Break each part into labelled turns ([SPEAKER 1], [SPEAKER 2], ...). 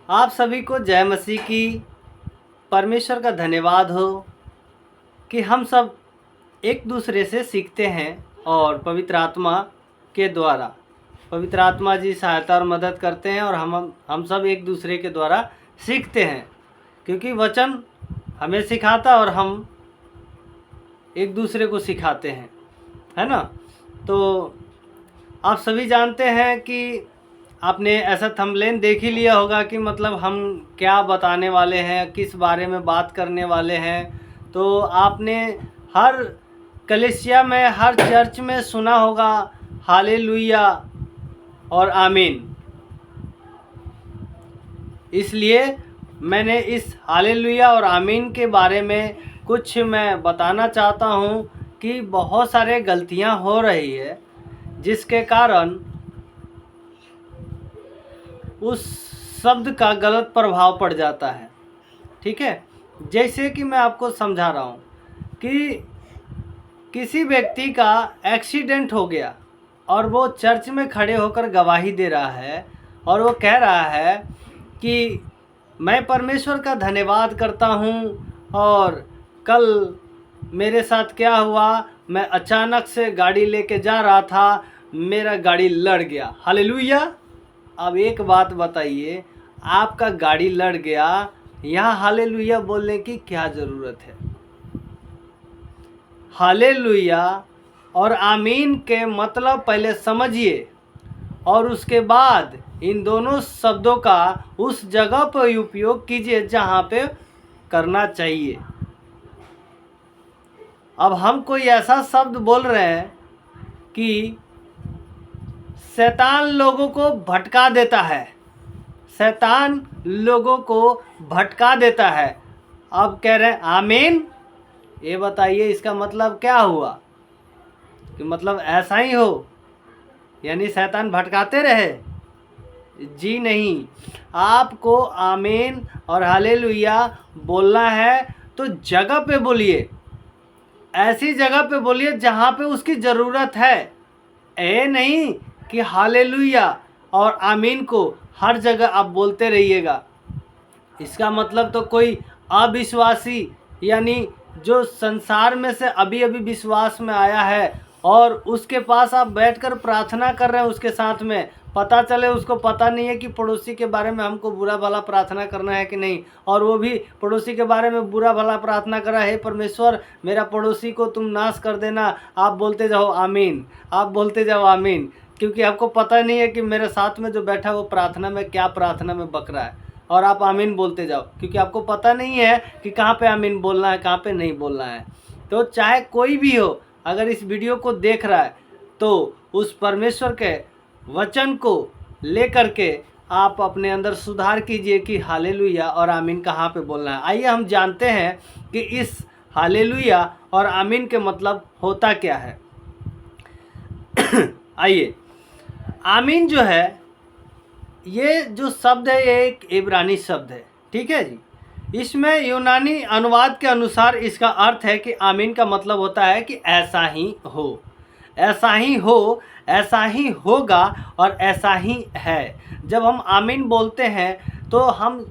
[SPEAKER 1] आप सभी को जय मसीह की। परमेश्वर का धन्यवाद हो कि हम सब एक दूसरे से सीखते हैं और पवित्र आत्मा के द्वारा पवित्र आत्मा जी सहायता और मदद करते हैं और हम सब एक दूसरे के द्वारा सीखते हैं, क्योंकि वचन हमें सिखाता और हम एक दूसरे को सिखाते हैं, है ना। तो आप सभी जानते हैं कि आपने ऐसा थंबनेल देख ही लिया होगा कि मतलब हम क्या बताने वाले हैं, किस बारे में बात करने वाले हैं। तो आपने हर कलीसिया में, हर चर्च में सुना होगा हालेलुया और आमीन। इसलिए मैंने इस हालेलुया और आमीन के बारे में कुछ मैं बताना चाहता हूँ कि बहुत सारे गलतियाँ हो रही है जिसके कारण उस शब्द का गलत प्रभाव पड़ जाता है। ठीक है, जैसे कि मैं आपको समझा रहा हूँ कि किसी व्यक्ति का एक्सीडेंट हो गया और वो चर्च में खड़े होकर गवाही दे रहा है और वो कह रहा है कि मैं परमेश्वर का धन्यवाद करता हूँ और कल मेरे साथ क्या हुआ, मैं अचानक से गाड़ी लेके जा रहा था, मेरा गाड़ी लड़ गया। हालेलुया। अब एक बात बताइए, आपका गाड़ी लड़ गया, यहाँ हालेलुया बोलने की क्या ज़रूरत है। हालेलुया और आमीन के मतलब पहले समझिए और उसके बाद इन दोनों शब्दों का उस जगह पर उपयोग कीजिए जहाँ पे करना चाहिए। अब हम कोई ऐसा शब्द बोल रहे हैं कि शैतान लोगों को भटका देता है, शैतान लोगों को भटका देता है। अब कह रहे हैं आमीन, ये बताइए इसका मतलब क्या हुआ? कि मतलब ऐसा ही हो, यानी शैतान भटकाते रहे? जी नहीं, आपको आमीन और हालेलुया बोलना है तो जगह पे बोलिए, ऐसी जगह पे बोलिए जहाँ पे उसकी ज़रूरत है। ये नहीं कि हालेलुया और आमीन को हर जगह आप बोलते रहिएगा। इसका मतलब तो कोई अविश्वासी, यानी जो संसार में से अभी अभी विश्वास में आया है और उसके पास आप बैठकर प्रार्थना कर रहे हैं उसके साथ में, पता चले उसको पता नहीं है कि पड़ोसी के बारे में हमको बुरा भला प्रार्थना करना है कि नहीं, और वो भी पड़ोसी के बारे में बुरा भला प्रार्थना कर रहा है, हे परमेश्वर मेरा पड़ोसी को तुम नाश कर देना। आप बोलते जाओ आमीन, आप बोलते जाओ आमीन, क्योंकि आपको पता नहीं है कि मेरे साथ में जो बैठा वो प्रार्थना में क्या प्रार्थना में बक रहा है, और आप आमीन बोलते जाओ क्योंकि आपको पता नहीं है कि कहाँ पे आमीन बोलना है, कहाँ पे नहीं बोलना है। तो चाहे कोई भी हो, अगर इस वीडियो को देख रहा है तो उस परमेश्वर के वचन को लेकर के आप अपने अंदर सुधार कीजिए कि हालेलुया और आमीन कहाँ पे बोलना है। आइए हम जानते हैं कि इस हालेलुया और आमीन के मतलब होता क्या है। आइए, आमीन जो है, ये जो शब्द है ये एक इब्रानी शब्द है, ठीक है जी। इसमें यूनानी अनुवाद के अनुसार इसका अर्थ है कि आमीन का मतलब होता है कि ऐसा ही हो, ऐसा ही हो, ऐसा ही होगा और ऐसा ही है। जब हम आमीन बोलते हैं तो हम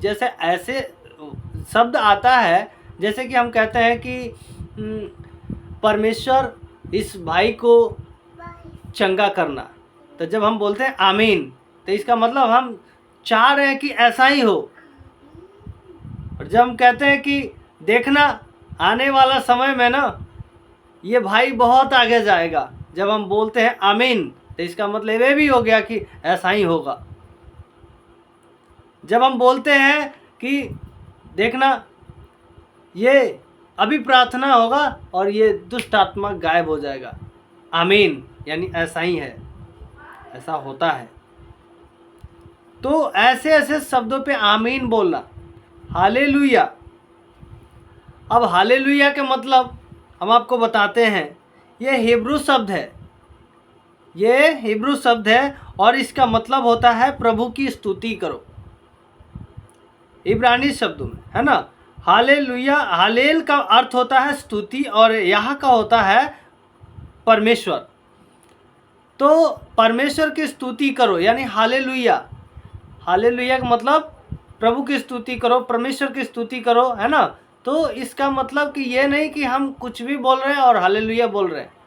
[SPEAKER 1] जैसे ऐसे शब्द आता है, जैसे कि हम कहते हैं कि परमेश्वर इस भाई को चंगा करना, तो जब हम बोलते हैं आमीन तो इसका मतलब हम चाह रहे हैं कि ऐसा ही हो। और जब हम कहते हैं कि देखना आने वाला समय में ना ये भाई बहुत आगे जाएगा, जब हम बोलते हैं आमीन तो इसका मतलब ये भी हो गया कि ऐसा ही होगा। जब हम बोलते हैं कि देखना ये अभी प्रार्थना होगा और ये दुष्ट आत्मा गायब हो जाएगा, आमीन यानी ऐसा ही है, ऐसा होता है। तो ऐसे ऐसे शब्दों पे आमीन बोलना। हालेलुया, अब हालेलुया के मतलब हम आपको बताते हैं। ये हिब्रू शब्द है, ये हिब्रू शब्द है और इसका मतलब होता है प्रभु की स्तुति करो, इब्रानी शब्दों में, है ना। हालेलुया, हालेल का अर्थ होता है स्तुति और यहाँ का होता है परमेश्वर। तो परमेश्वर की स्तुति करो यानी हालेलुया। हालेलुया का मतलब प्रभु की स्तुति करो, परमेश्वर की स्तुति करो, है ना। तो इसका मतलब कि ये नहीं कि हम कुछ भी बोल रहे हैं और हालेलुया बोल रहे हैं।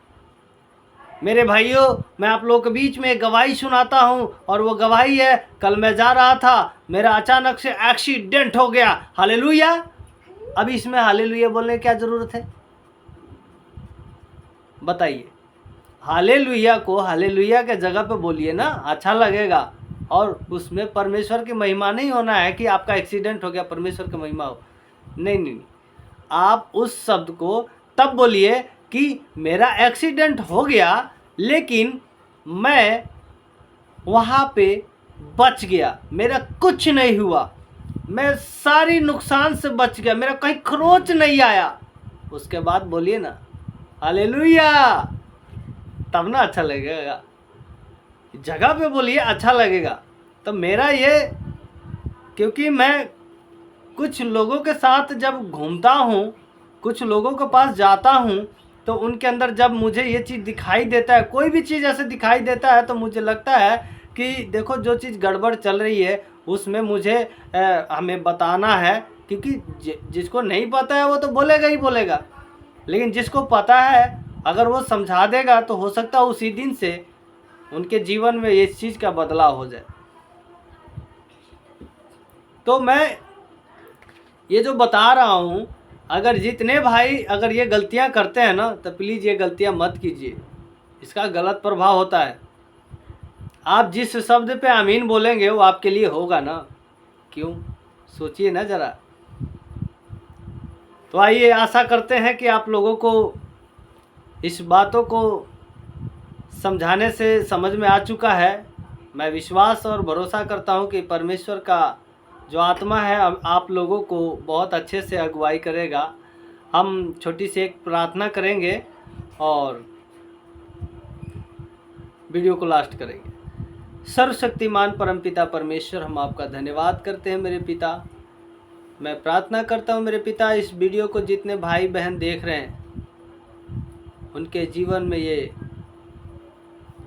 [SPEAKER 1] मेरे भाइयों, मैं आप लोगों के बीच में एक गवाही सुनाता हूँ, और वो गवाही है, कल मैं जा रहा था, मेरा अचानक से एक्सीडेंट हो गया। हालेलुया। अब इसमें हालेलुया बोलने की क्या ज़रूरत है, बताइए। हालेलुया को हालेलुया के जगह पे बोलिए ना, अच्छा लगेगा। और उसमें परमेश्वर की महिमा नहीं होना है कि आपका एक्सीडेंट हो गया परमेश्वर की महिमा हो, नहीं नहीं। आप उस शब्द को तब बोलिए कि मेरा एक्सीडेंट हो गया, लेकिन मैं वहाँ पे बच गया, मेरा कुछ नहीं हुआ, मैं सारी नुकसान से बच गया, मेरा कहीं खरोच नहीं आया। उसके बाद बोलिए ना हालेलुया, तब ना अच्छा लगेगा। जगह पे बोलिए, अच्छा लगेगा। तो मेरा ये, क्योंकि मैं कुछ लोगों के साथ जब घूमता हूँ, कुछ लोगों के पास जाता हूँ, तो उनके अंदर जब मुझे ये चीज़ दिखाई देता है, कोई भी चीज़ ऐसे दिखाई देता है, तो मुझे लगता है कि देखो जो चीज़ गड़बड़ चल रही है उसमें मुझे हमें बताना है। क्योंकि जिसको नहीं पता है वो तो बोलेगा ही बोलेगा, लेकिन जिसको पता है अगर वो समझा देगा तो हो सकता है उसी दिन से उनके जीवन में इस चीज़ का बदलाव हो जाए। तो मैं ये जो बता रहा हूँ, अगर जितने भाई अगर ये गलतियाँ करते हैं ना, तो प्लीज़ ये गलतियाँ मत कीजिए, इसका गलत प्रभाव होता है। आप जिस शब्द पे आमीन बोलेंगे वो आपके लिए होगा ना, क्यों, सोचिए ना ज़रा। तो आइए, आशा करते हैं कि आप लोगों को इस बातों को समझाने से समझ में आ चुका है। मैं विश्वास और भरोसा करता हूँ कि परमेश्वर का जो आत्मा है आप लोगों को बहुत अच्छे से अगुवाई करेगा। हम छोटी सी एक प्रार्थना करेंगे और वीडियो को लास्ट करेंगे। सर्वशक्तिमान परमपिता परमेश्वर, हम आपका धन्यवाद करते हैं मेरे पिता। मैं प्रार्थना करता हूँ मेरे पिता, इस वीडियो को जितने भाई बहन देख रहे हैं उनके जीवन में ये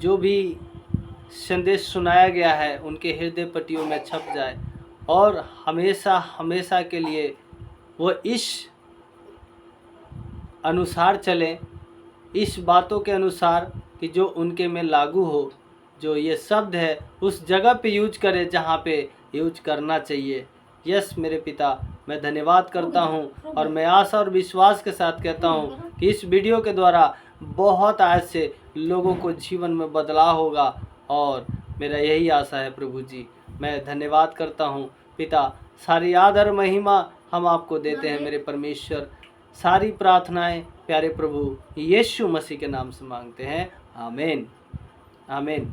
[SPEAKER 1] जो भी संदेश सुनाया गया है उनके हृदय पट्टियों में छप जाए, और हमेशा हमेशा के लिए वो इस अनुसार चलें, इस बातों के अनुसार कि जो उनके में लागू हो। जो ये शब्द है उस जगह पे यूज करें जहाँ पे यूज करना चाहिए। यस मेरे पिता, मैं धन्यवाद करता हूँ, और मैं आशा और विश्वास के साथ कहता हूँ कि इस वीडियो के द्वारा बहुत आज से लोगों को जीवन में बदलाव होगा, और मेरा यही आशा है प्रभु जी। मैं धन्यवाद करता हूँ पिता, सारी आदर महिमा हम आपको देते हैं मेरे परमेश्वर। सारी प्रार्थनाएं प्यारे प्रभु यीशु मसीह के नाम से मांगते हैं, आमीन आमीन।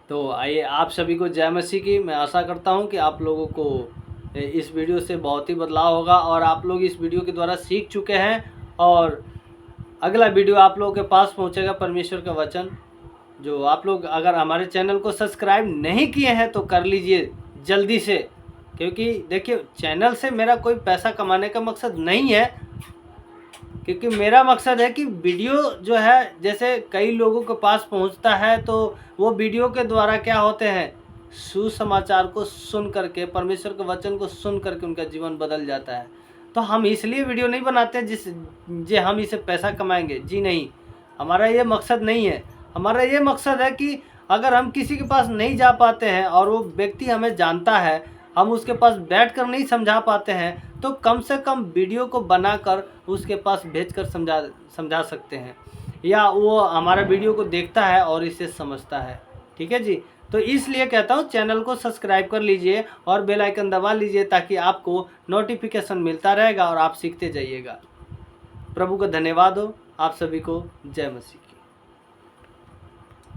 [SPEAKER 1] तो आइए, आप सभी को जय मसीह की। मैं आशा करता हूं कि आप लोगों को इस वीडियो से बहुत ही बदलाव होगा, और आप लोग इस वीडियो के द्वारा सीख चुके हैं, और अगला वीडियो आप लोगों के पास पहुंचेगा परमेश्वर का वचन। जो आप लोग अगर हमारे चैनल को सब्सक्राइब नहीं किए हैं तो कर लीजिए जल्दी से, क्योंकि देखिए चैनल से मेरा कोई पैसा कमाने का मकसद नहीं है, क्योंकि मेरा मकसद है कि वीडियो जो है जैसे कई लोगों के पास पहुंचता है, तो वो वीडियो के द्वारा क्या होते हैं, सुसमाचार को सुन करके, परमेश्वर के वचन को सुन करके उनका जीवन बदल जाता है। तो हम इसलिए वीडियो नहीं बनाते जे हम इसे पैसा कमाएंगे, जी नहीं, हमारा ये मकसद नहीं है। हमारा ये मकसद है कि अगर हम किसी के पास नहीं जा पाते हैं और वो व्यक्ति हमें जानता है, हम उसके पास बैठकर नहीं समझा पाते हैं, तो कम से कम वीडियो को बनाकर उसके पास भेजकर समझा सकते हैं, या वो हमारा वीडियो को देखता है और इसे समझता है। ठीक है जी। तो इसलिए कहता हूँ चैनल को सब्सक्राइब कर लीजिए और बेल आइकन दबा लीजिए, ताकि आपको नोटिफिकेशन मिलता रहेगा और आप सीखते जाइएगा। प्रभु का धन्यवाद हो। आप सभी को जय मसीह।